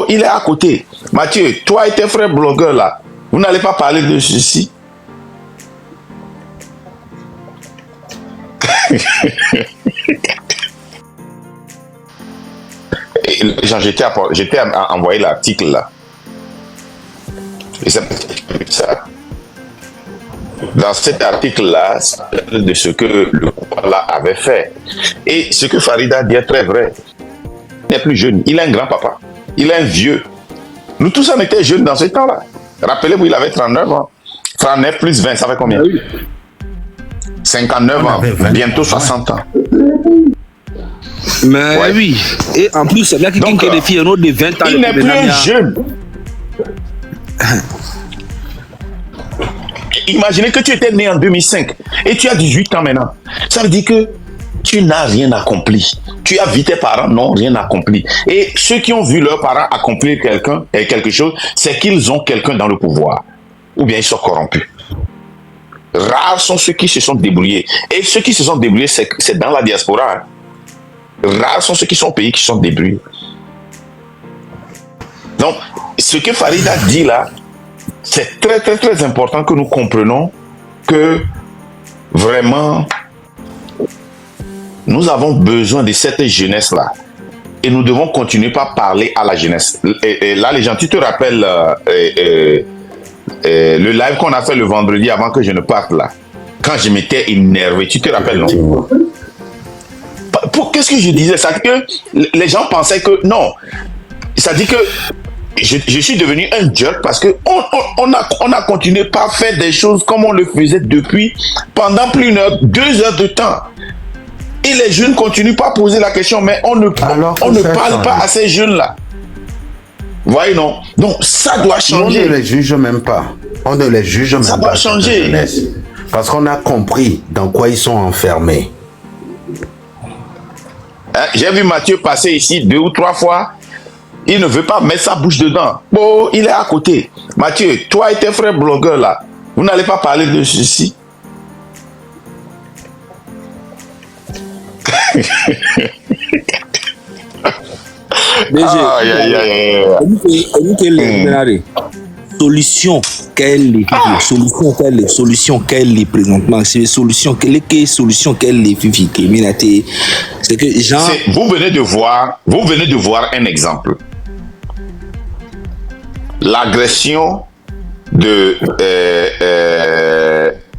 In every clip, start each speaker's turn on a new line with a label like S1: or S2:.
S1: Il est à côté. Mathieu, toi et tes frères blogueurs là, vous n'allez pas parler de ceci. J'étais envoyé l'article là. Et ça, dans cet article-là, ça parle de ce que le Kuala avait fait. Et ce que Farida dit est très vrai. Il n'est plus jeune, il est un grand-papa. Il est un vieux. Nous tous, on était jeunes dans ce temps-là. Rappelez-vous, il avait 39 ans. 39 plus 20, ça fait combien? 59 ans, bientôt 60 ans.
S2: Mais ouais. Oui, et en plus, c'est bien qu'il y a des filles, un autre de 20 ans.
S1: Il n'est plus un jeune. Imaginez que tu étais né en 2005 et tu as 18 ans maintenant. Ça veut dire que tu n'as rien accompli. Tu as vu tes parents n'ont rien accompli. Et ceux qui ont vu leurs parents accomplir quelque chose, c'est qu'ils ont quelqu'un dans le pouvoir. Ou bien ils sont corrompus. Rares sont ceux qui se sont débrouillés. Et ceux qui se sont débrouillés, c'est dans la diaspora. Rares sont ceux qui sont au pays qui se sont débrouillés. Donc, ce que Farida dit là, c'est très, très, très important que nous comprenions que vraiment, nous avons besoin de cette jeunesse-là. Et nous devons continuer par parler à la jeunesse. Et là, les gens, tu te rappelles le live qu'on a fait le vendredi avant que je ne parte là, quand je m'étais énervé, tu te rappelles, non? Qu'est-ce que je disais? Ça dit que les gens pensaient que non. Ça dit que je suis devenu un jerk parce que on a continué par faire des choses comme on le faisait depuis pendant plus d'2 heures de temps. Et les jeunes continuent pas à poser la question, mais on ne parle pas à ces jeunes-là. Voyez, non? Donc, ça doit changer.
S3: On ne les juge même pas. On ne les juge même pas.
S1: Ça doit changer.
S3: Parce qu'on a compris dans quoi ils sont enfermés.
S1: Hein? J'ai vu Mathieu passer ici 2 ou 3 fois. Il ne veut pas mettre sa bouche dedans. Bon, il est à côté. Mathieu, toi et tes frères blogueurs là, vous n'allez pas parler de ceci.
S2: Solution qu'elle est solution qu'elle est présentement, c'est solution qu'elle est c'est que Jean,
S1: vous venez de voir un exemple. L'agression de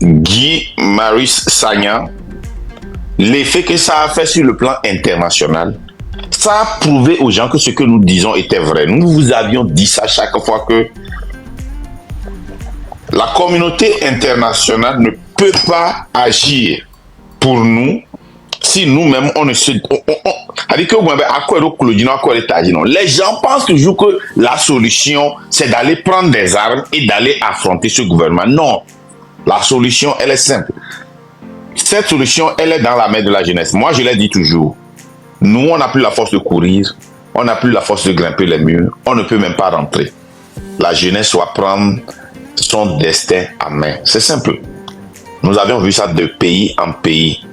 S1: Guy Marius Sagna, l'effet que ça a fait sur le plan international, ça a prouvé aux gens que ce que nous disons était vrai. Nous vous avions dit ça chaque fois que la communauté internationale ne peut pas agir pour nous si nous-mêmes on ne se... Les gens pensent toujours que la solution c'est d'aller prendre des armes et d'aller affronter ce gouvernement. Non, la solution elle est simple. Cette solution elle est dans la main de la jeunesse. Moi je l'ai dit toujours. Nous on n'a plus la force de courir, on n'a plus la force de grimper les murs, on ne peut même pas rentrer. La jeunesse doit prendre son destin en main. C'est simple. Nous avions vu ça de pays en pays.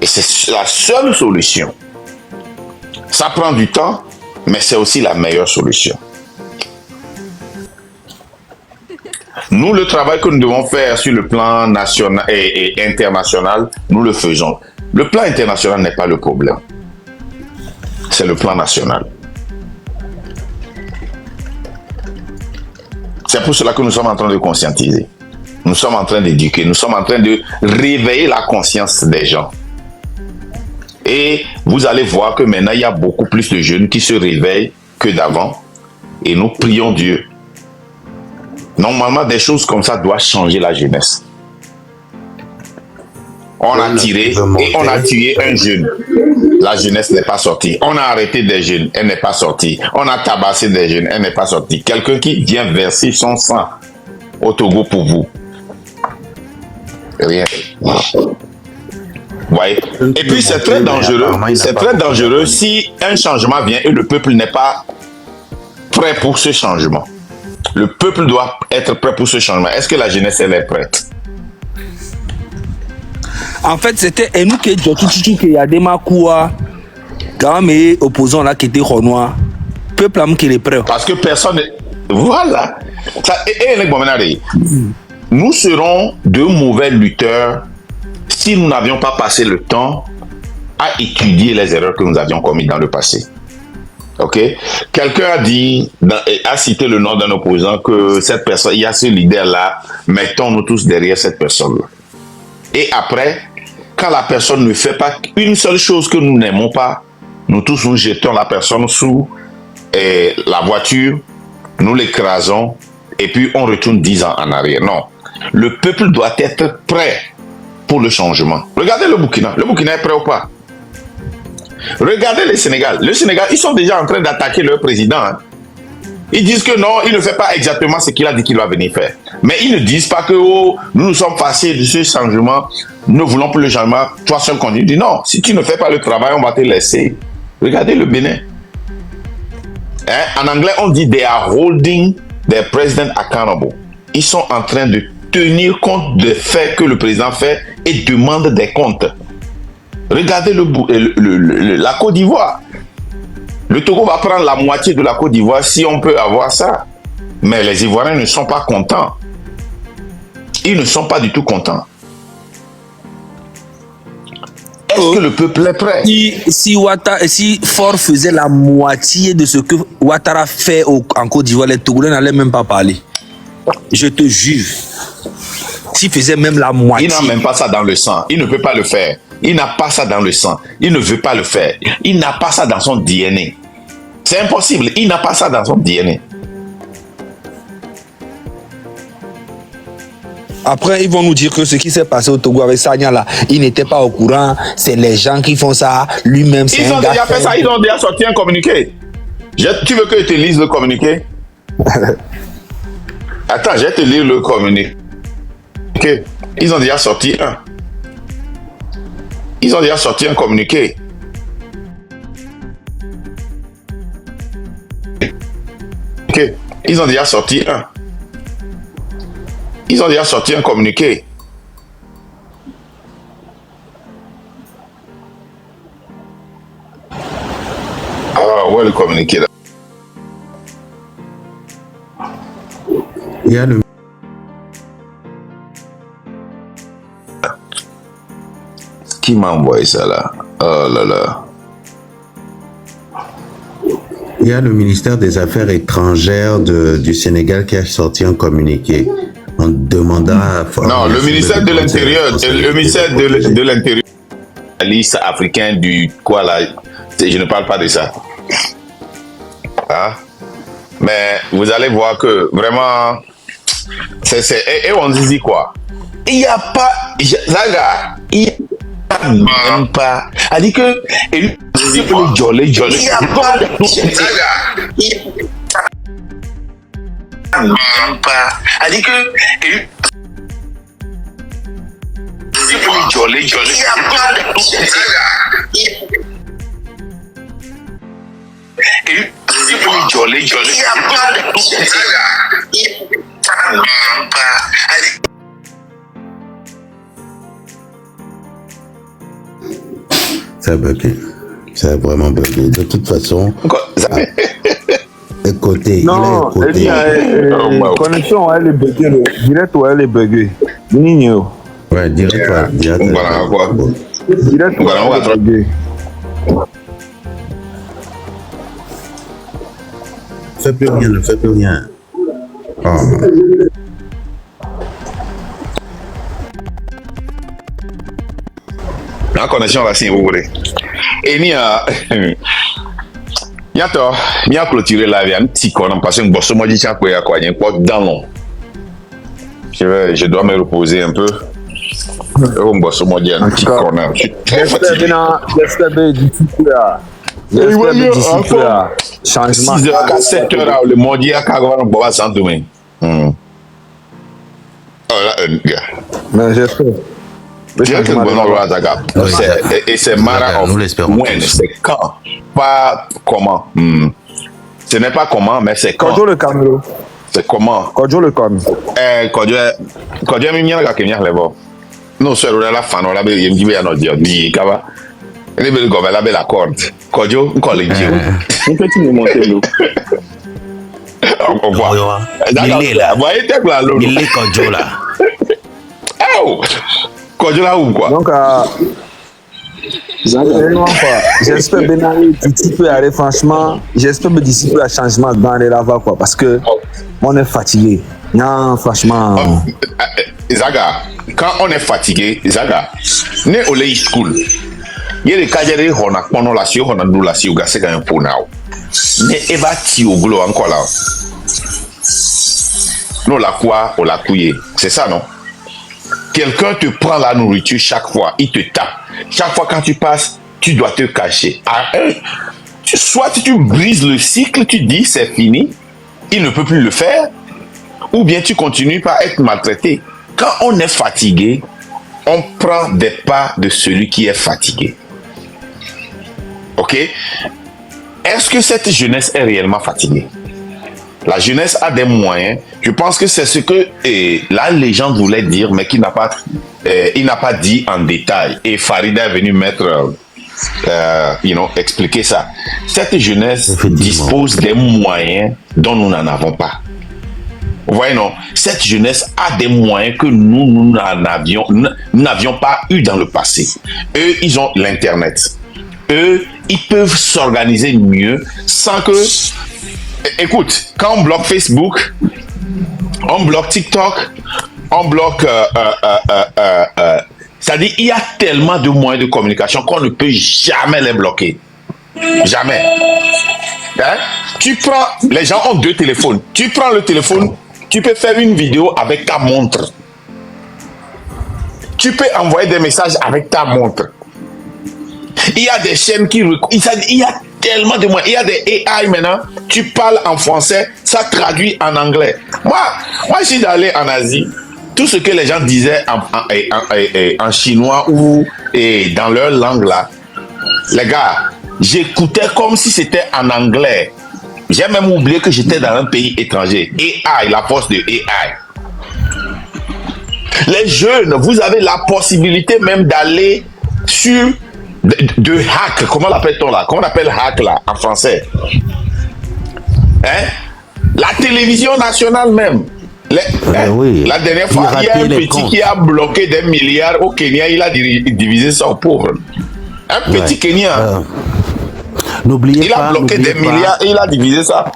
S1: Et c'est la seule solution. Ça prend du temps, mais c'est aussi la meilleure solution. Nous, le travail que nous devons faire sur le plan national et international, nous le faisons. Le plan international n'est pas le problème. C'est le plan national. C'est pour cela que nous sommes en train de conscientiser. Nous sommes en train d'éduquer. Nous sommes en train de réveiller la conscience des gens. Et vous allez voir que maintenant, il y a beaucoup plus de jeunes qui se réveillent que d'avant. Et nous prions Dieu. Normalement, des choses comme ça doivent changer la jeunesse. On a tiré et on a tué un jeune. La jeunesse n'est pas sortie. On a arrêté des jeunes, elle n'est pas sortie. On a tabassé des jeunes, elle n'est pas sortie. Quelqu'un qui vient verser son sang au Togo pour vous. Rien. Ouais. Et puis c'est très dangereux. C'est très dangereux si un changement vient et le peuple n'est pas prêt pour ce changement. Le peuple doit être prêt pour ce changement. Est-ce que la jeunesse elle est prête?
S2: En fait, c'était nous qui y a des Makoua, quand même opposants là qui étaient renois. peuple am qui est prêt.
S1: Parce que personne... Voilà. Nous serons de mauvais lutteurs si nous n'avions pas passé le temps à étudier les erreurs que nous avions commises dans le passé. Ok? Quelqu'un a dit, a cité le nom d'un opposant, que cette personne, il y a ce leader-là, mettons-nous tous derrière cette personne-là. Et après, quand la personne ne fait pas une seule chose que nous n'aimons pas, nous tous nous jetons la personne sous la voiture, nous l'écrasons et puis on retourne 10 ans en arrière. Non. Le peuple doit être prêt pour le changement. Regardez le Burkina. Le Burkina est prêt ou pas? Regardez le Sénégal. Le Sénégal, ils sont déjà en train d'attaquer leur président. Hein. Ils disent que non, il ne fait pas exactement ce qu'il a dit qu'il va venir faire. Mais ils ne disent pas que oh, nous sommes fâchés de ce changement, nous ne voulons plus le changement, toi seul continue. Il dit non, si tu ne fais pas le travail, on va te laisser. Regardez le Bénin. Hein? En anglais, on dit they are holding their president accountable. Ils sont en train de tenir compte des faits que le président fait et demande des comptes. Regardez la Côte d'Ivoire. Le Togo va prendre la moitié de la Côte d'Ivoire si on peut avoir ça. Mais les Ivoiriens ne sont pas contents. Ils ne sont pas du tout contents. Est-ce que le peuple est prêt?
S2: Si Faure faisait la moitié de ce que Ouattara fait en Côte d'Ivoire, les Togolais n'allaient même pas parler. Je te jure. S'il faisait même la moitié.
S1: Il n'a même pas ça dans le sang. Il ne peut pas le faire. Il n'a pas ça dans le sang. Il ne veut pas le faire. Il n'a pas ça dans son DNA. C'est impossible. Il n'a pas ça dans son DNA.
S2: Après, ils vont nous dire que ce qui s'est passé au Togo avec Sagna là, il n'était pas au courant. C'est les gens qui font ça. Lui-même, c'est
S1: Ils ont déjà fait ça. Ils ont déjà sorti un communiqué. Tu veux que je te lise le communiqué? Attends, je vais te lire le communiqué. Okay. Ils ont déjà sorti un. Ils ont déjà sorti un communiqué. Ok. Ils ont déjà sorti un. Ils ont déjà sorti un communiqué. Ah ouais, le communiqué là.
S3: Il y a le
S1: Qui m'a envoyé ça là? Oh là là.
S3: Il y a le ministère des Affaires étrangères du Sénégal qui a sorti un communiqué en demandant à...
S1: Non, le ministère de l'Intérieur, le ministère de l'Intérieur, la liste africaine du quoi là, je ne parle pas de ça. Hein? Mais vous allez voir que vraiment, et on dit quoi? Il n'y a pas, Zaga, il n'y a même pas. Elle dit que, il n'y a pas Zaga, même pas. Elle dit que,
S3: Ça a bugué. Ça a vraiment bugué. De toute façon, écoutez,
S4: non,
S3: il a écouté.
S4: Connexion, elle est buggée. Direct, elle est buggée. Nino.
S3: Ouais, direct.
S1: Voilà, quoi.
S4: Direct, elle est buggée.
S3: Fais plus rien, ne fais plus rien. Oh.
S1: La connexion là, si vous voulez. Et ni a, yato, ni a clôturé la vie un petit con parce que bosse moi dit tiens quoi y a quoi, y a quoi dans l'eau. Je dois me reposer un peu. On bosse moi dit un petit con. Je suis très fatigué.
S4: J'espère d'ici là. J'espère d'ici là. Changement.
S1: 6h à 7h le monde y a qu'à voir un bois sans demain. Oh là, un gars.
S4: Mais j'espère.
S1: Et c'est Mara of when, c'est quand, pas comment. Ce n'est pas comment, mais c'est quand.
S4: Kodjo le Cameroun.
S1: C'est comment.
S4: Kodjo le Cameroun.
S1: Kodjo mi mianga ke mianga levo. No, c'est la fan, on l'a bien dit à notre dire, dit kava. Il est comme la belle corde. Kojo, on colle les dieux.
S4: Un petit me monter l'eau.
S1: On voit.
S3: Il est là.
S1: Vous voyez, t'es là, l'eau.
S3: Il est Kojo là.
S1: Oh! Kojo là ou quoi?
S4: Donc, j'espère bien d'ici peu aller franchement, j'espère que d'ici peu un changement dans les lavas quoi, parce que on est fatigué. Non, franchement.
S1: Zaga, quand on est fatigué, Zaga, né au lay school, il y a des cas de on a pendant la sio, on a nous la sio, c'est quand même pour now. Mais Eva Tio Glo encore là. Non, la quoi, on l'a couillé. C'est ça, non? Quelqu'un te prend la nourriture chaque fois, il te tape. Chaque fois quand tu passes, tu dois te cacher. Soit tu brises le cycle, tu dis c'est fini, il ne peut plus le faire, ou bien tu continues par être maltraité. Quand on est fatigué, on prend des pas de celui qui est fatigué. Ok? Est-ce que cette jeunesse est réellement fatiguée? La jeunesse a des moyens. Je pense que c'est ce que la légende voulait dire, mais qu'il n'a pas, il n'a pas dit en détail. Et Farida est venu mettre, expliquer ça. Cette jeunesse dispose des moyens dont nous n'en avons pas. Vous voyez, non? Cette jeunesse a des moyens que nous n'avions pas eu dans le passé. Eux, ils ont l'Internet. Eux, ils peuvent s'organiser mieux sans que... Écoute, quand on bloque Facebook, on bloque TikTok, on bloque... c'est-à-dire, il y a tellement de moyens de communication qu'on ne peut jamais les bloquer. Jamais. Hein? Tu prends... Les gens ont 2 téléphones. Tu prends le téléphone, tu peux faire une vidéo avec ta montre. Tu peux envoyer des messages avec ta montre. Il y a des chaînes qui... Il y a tellement de moyens. Il y a des AI maintenant. Tu parles en français, ça traduit en anglais. Moi je suis allé en Asie. Tout ce que les gens disaient en chinois ou dans leur langue là, les gars, j'écoutais comme si c'était en anglais. J'ai même oublié que j'étais dans un pays étranger. AI, la force de AI. Les jeunes, vous avez la possibilité même d'aller sur de hack. Comment l'appelle-t-on là? Comment on appelle hack là en français? Hein? La télévision nationale même.
S3: Oui.
S1: La dernière fois, il y a un petit qui a bloqué des milliards au Kenya. Il a divisé ça aux pauvres. Un petit Kenyan.
S3: N'oubliez pas.
S1: Il a bloqué des milliards et il a divisé ça.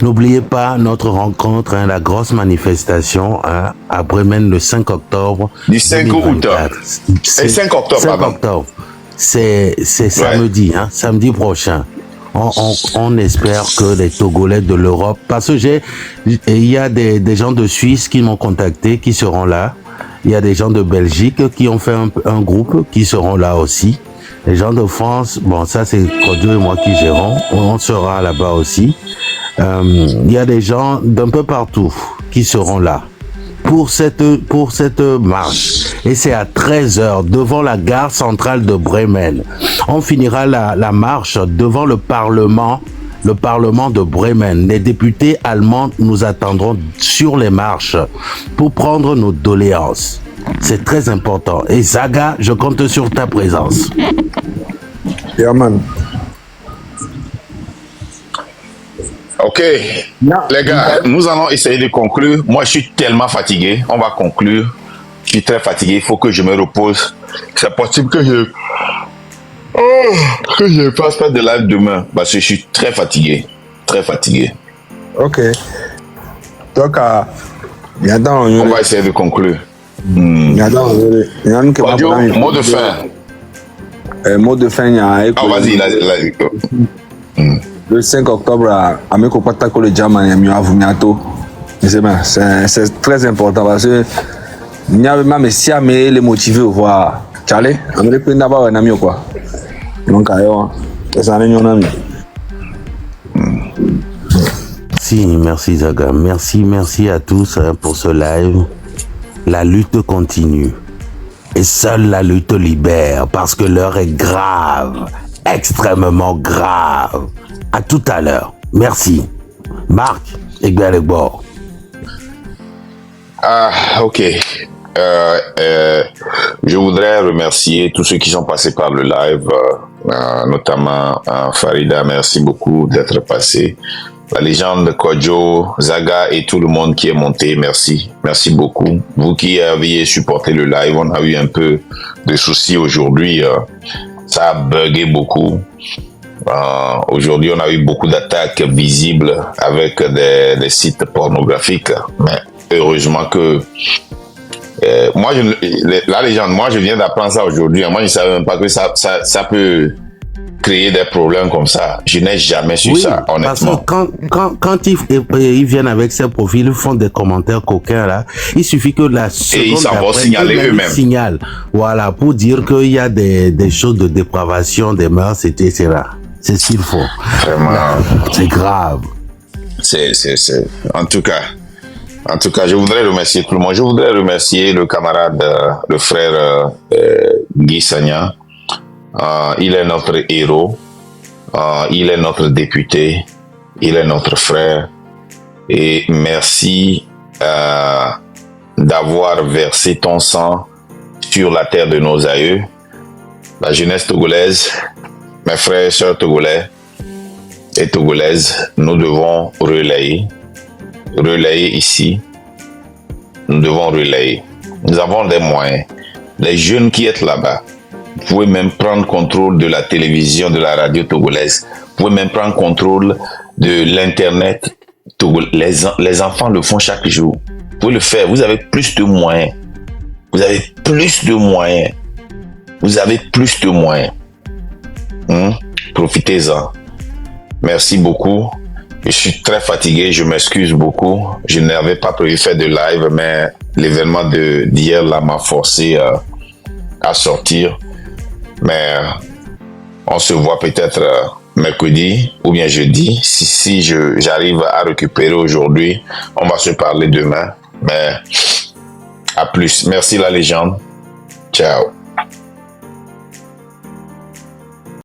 S3: N'oubliez pas notre rencontre, la grosse manifestation à Bremen le 5 octobre.
S1: Du 5 août. Et 5 octobre,
S3: 5 octobre. C'est samedi, samedi prochain. On espère que les Togolais de l'Europe, parce que il y a des gens de Suisse qui m'ont contacté, qui seront là. Il y a des gens de Belgique qui ont fait un groupe, qui seront là aussi. Les gens de France, bon, ça c'est Kojo et moi qui gérons. On sera là-bas aussi. Il y a des gens d'un peu partout qui seront là pour cette marche. Et c'est à 13h devant la gare centrale de Bremen. On finira la marche devant le Parlement de Bremen. Les députés allemands nous attendront sur les marches pour prendre nos doléances. C'est très important. Et Zaga, je compte sur ta présence.
S4: Yeah, man.
S1: Ok, les gars, nous allons essayer de conclure. Moi, je suis tellement fatigué. On va conclure. Je suis très fatigué. Il faut que je me repose. C'est possible que je fasse pas de live demain parce que je suis très fatigué. Très fatigué.
S4: Ok. Donc,
S1: on va essayer de conclure.
S4: Mot
S1: de fin.
S4: Mot de fin,
S1: vas-y.
S4: Le 5 octobre, c'est très important parce que il y a même si les motiver au voir Charlie, on est plein d'abord un ami quoi. Donc
S3: merci Zaga, merci à tous pour ce live. La lutte continue et seule la lutte libère parce que l'heure est grave, extrêmement grave. À tout à l'heure. Merci. Marc, Egbert Legbor.
S1: Ok. Je voudrais remercier tous ceux qui sont passés par le live, notamment Farida, merci beaucoup d'être passé. La légende Kodjo, Zaga et tout le monde qui est monté, merci. Merci beaucoup. Vous qui aviez supporté le live, on a eu un peu de soucis aujourd'hui. Ça a bugué beaucoup. Aujourd'hui, on a eu beaucoup d'attaques visibles avec des sites pornographiques. Mais heureusement que... la légende, moi je viens d'apprendre ça aujourd'hui. Moi je ne savais même pas que ça peut créer des problèmes comme ça. Je n'ai jamais su ça, honnêtement.
S3: Parce que quand ils viennent avec ces profils, ils font des commentaires coquins là. Il suffit que la seconde
S1: et ils s'en vont signaler eux-mêmes.
S3: Signal, voilà, pour dire qu'il y a des choses de dépravation, des mœurs, etc. C'est ce qu'il faut.
S1: Vraiment.
S3: C'est grave.
S1: En tout cas, je voudrais remercier tout le monde. Je voudrais remercier le camarade, le frère Guy Sagna. Il est notre héros. Il est notre député. Il est notre frère. Et merci d'avoir versé ton sang sur la terre de nos aïeux. La jeunesse togolaise, mes frères et sœurs togolais et togolaises, nous devons relayer ici. Nous devons relayer. Nous avons des moyens. Les jeunes qui êtes là-bas, vous pouvez même prendre contrôle de la télévision, de la radio togolaise. Vous pouvez même prendre contrôle de l'internet togolais. Les enfants le font chaque jour. Vous pouvez le faire. Vous avez plus de moyens. Vous avez plus de moyens. Vous avez plus de moyens. Profitez-en. Merci beaucoup. Je suis très fatigué, je m'excuse beaucoup. Je n'avais pas prévu faire de live, mais l'événement d'hier là m'a forcé à sortir. Mais on se voit peut-être mercredi ou bien jeudi. Si j'arrive à récupérer aujourd'hui, on va se parler demain. Mais à plus. Merci la légende. Ciao.